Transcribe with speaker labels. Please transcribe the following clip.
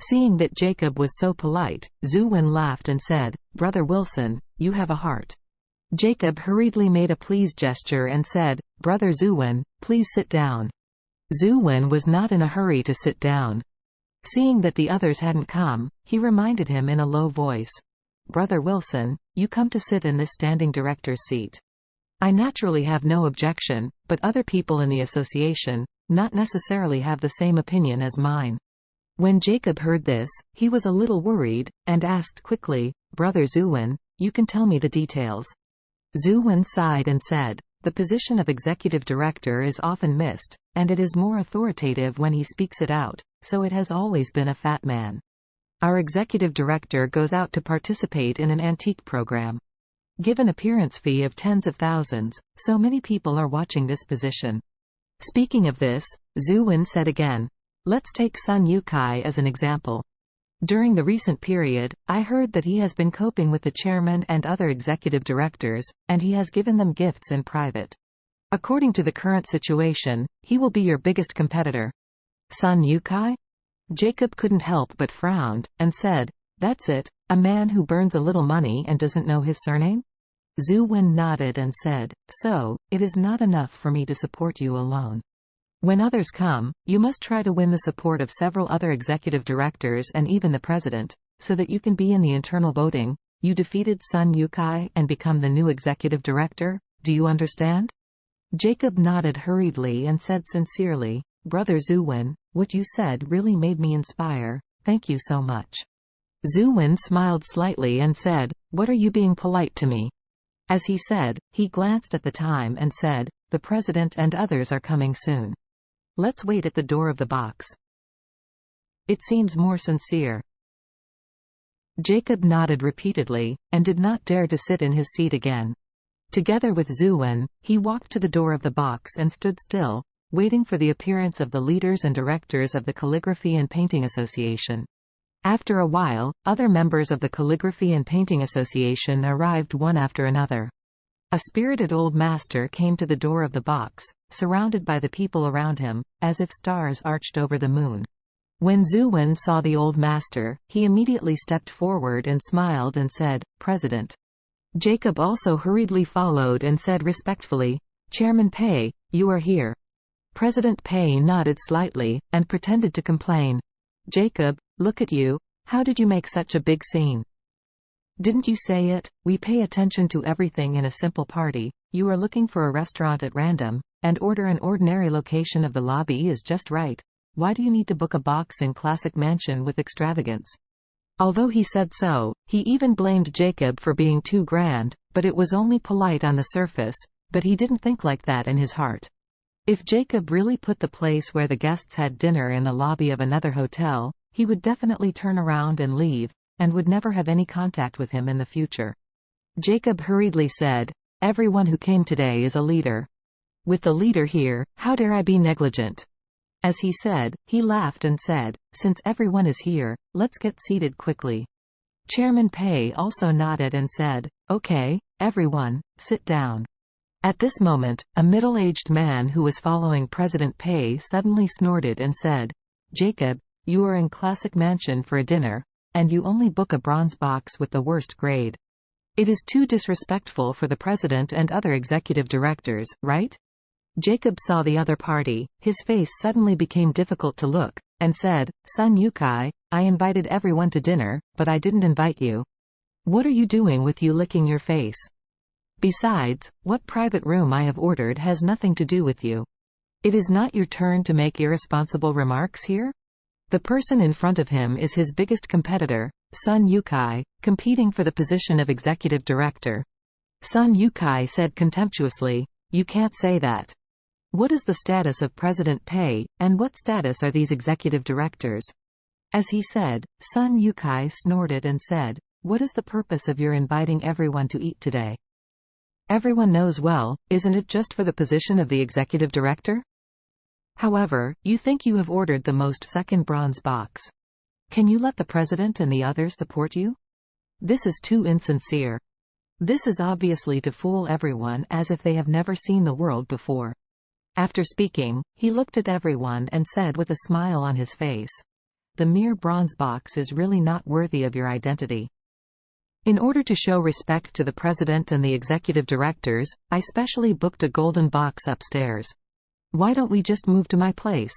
Speaker 1: Seeing that Jacob was so polite, Zhu Wen laughed and said, "Brother Wilson, you have a heart." Jacob hurriedly made a please gesture and said, "Brother Zhu Wen, please sit down." Zhu Wen was not in a hurry to sit down. Seeing that the others hadn't come, he reminded him in a low voice, "Brother Wilson, you come to sit in this standing director's seat. I naturally have no objection, but other people in the association, not necessarily have the same opinion as mine." When Jacob heard this, he was a little worried, and asked quickly, "Brother Zhu Wen, you can tell me the details." Zhu Wen sighed and said, "The position of executive director is often missed, and it is more authoritative when he speaks it out, so it has always been a fat man. Our executive director goes out to participate in an antique program. Give an appearance fee of tens of thousands, so many people are watching this position." Speaking of this, Zhu Wen said again, "Let's take Sun Yukai as an example. During the recent period, I heard that he has been coping with the chairman and other executive directors, and he has given them gifts in private. According to the current situation, he will be your biggest competitor." Sun Yukai? Jacob couldn't help but frowned, and said, "That's it, a man who burns a little money and doesn't know his surname?" Zhu Wen nodded and said, "So, it is not enough for me to support you alone. When others come, you must try to win the support of several other executive directors and even the president, so that you can be in the internal voting. You defeated Sun Yukai and become the new executive director, do you understand?" Jacob nodded hurriedly and said sincerely, "Brother Zhu Wen, what you said really made me inspire, thank you so much." Zhu Wen smiled slightly and said, "What are you being polite to me?" As he said, he glanced at the time and said, "The president and others are coming soon. Let's wait at the door of the box. It seems more sincere." Jacob nodded repeatedly, and did not dare to sit in his seat again. Together with Zhu Wen, he walked to the door of the box and stood still, waiting for the appearance of the leaders and directors of the Calligraphy and Painting Association. After a while, other members of the Calligraphy and Painting Association arrived one after another. A spirited old master came to the door of the box, surrounded by the people around him, as if stars arched over the moon. When Zhu Wen saw the old master, he immediately stepped forward and smiled and said, "President." Jacob also hurriedly followed and said respectfully, "Chairman Pei, you are here." President Pei nodded slightly, and pretended to complain. "Jacob, look at you, how did you make such a big scene? Didn't you say it? We pay attention to everything in a simple party. You are looking for a restaurant at random, and order an ordinary location of the lobby is just right. Why do you need to book a box in classic mansion with extravagance?" Although he said so, he even blamed Jacob for being too grand, but it was only polite on the surface, but he didn't think like that in his heart. If Jacob really put the place where the guests had dinner in the lobby of another hotel, he would definitely turn around and leave, and would never have any contact with him in the future. Jacob hurriedly said, "Everyone who came today is a leader. With the leader here, how dare I be negligent?" As he said, he laughed and said, "Since everyone is here, let's get seated quickly." Chairman Pei also nodded and said, "Okay, everyone, sit down." At this moment, a middle-aged man who was following President Pei suddenly snorted and said, "Jacob, you are in classic mansion for a dinner, and you only book a bronze box with the worst grade. It is too disrespectful for the president and other executive directors, right?" Jacob saw the other party, his face suddenly became difficult to look, and said, "Sun Yukai, I invited everyone to dinner, but I didn't invite you. What are you doing with you licking your face? Besides, what private room I have ordered has nothing to do with you. It is not your turn to make irresponsible remarks here?" The person in front of him is his biggest competitor, Sun Yukai, competing for the position of executive director. Sun Yukai said contemptuously, "You can't say that. What is the status of President Pei, and what status are these executive directors?" As he said, Sun Yukai snorted and said, "What is the purpose of your inviting everyone to eat today? Everyone knows well, isn't it just for the position of the executive director? However, you think you have ordered the most second bronze box. Can you let the president and the others support you? This is too insincere. This is obviously to fool everyone as if they have never seen the world before." After speaking, he looked at everyone and said with a smile on his face, The mere bronze box is really not worthy of your identity. In order to show respect to the president and the executive directors, I specially booked a golden box upstairs. Why don't we just move to my place?